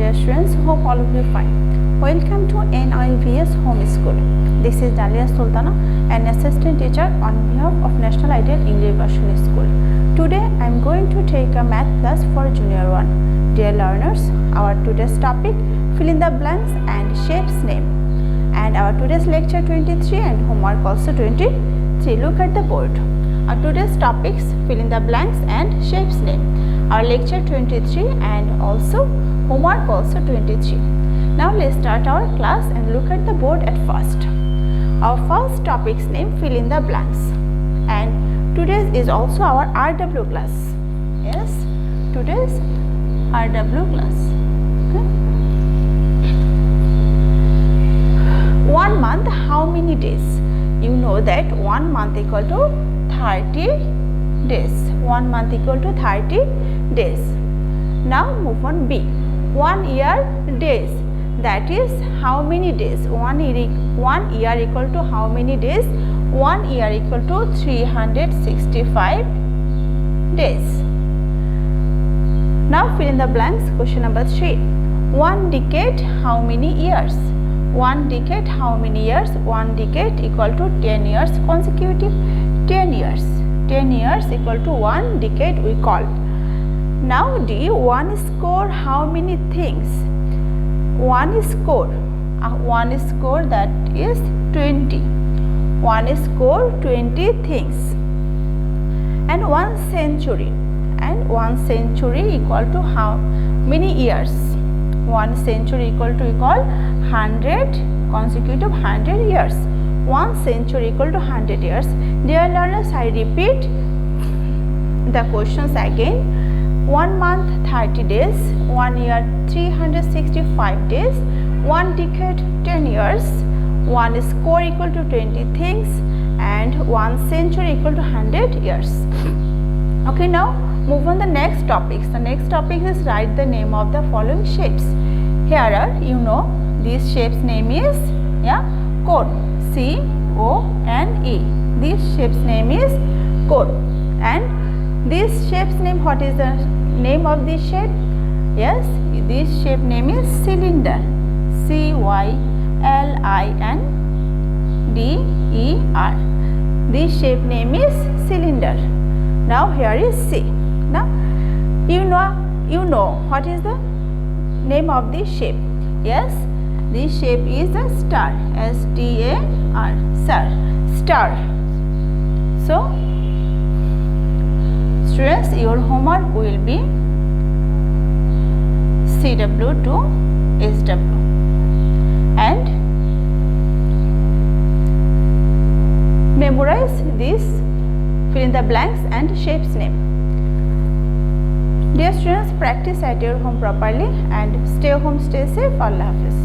dear students, hope all of you fine. Welcome to NIVS Home School. This is Daliya Sultana, an assistant teacher on behalf of National Ideal English Version School. Today I am going to take a math class for Junior 1. Dear learners, our today's topic, fill in the blanks and shapes name. And our today's lecture 23 and homework also 23. Look at the board. Our today's topics, fill in the blanks and shapes name. Our lecture 23 and also homework also 23. Now let's start our class and look at the board at first. Our first topic's name, fill in the blanks, and today's is also our RW class. Yes, today's RW class. Okay. 1 month, how many days? You know that 1 month equal to 30 days. 1 month equal to 30 days. Now move on B. 1 year days. That is how many days? 1 year equal to how many days? 1 year equal to 365 days. Now fill in the blanks. Question number 3. 1 decade, how many years? 1 decade, how many years? 1 decade equal to 10 years consecutive. 10 years. 10 years equal to 1 decade we call. Now D, 1 score, how many things? 1 score. 1 score, that is 20. 1 score, 20 things. And 1 century. And 1 century equal to how many years? 1 century equal to 100 consecutive 100 years. 1 century equal to 100 years. Dear learners, I repeat the questions again. 1 month 30 days, 1 year 365 days, 1 decade 10 years, 1 score equal to 20 things, and 1 century equal to 100 years. Okay, now move on the next topics. The next topic is write the name of the following shapes. Here are, you know, this shape's name is cone. C-O-N-E. This shape's name is cone. And this shape's name, what is the name of this shape? Yes, this shape name is cylinder. C-Y-L-I-N-D-E-R. This shape name is cylinder. Now here is C. Now you know what is the name of this shape? Yes, this shape is a star. S-T-A-R. Star. So students, your homework will be CW to SW and memorize this, fill in the blanks and shapes name. Dear students, practice at your home properly and stay home, stay safe. Allah Hafiz.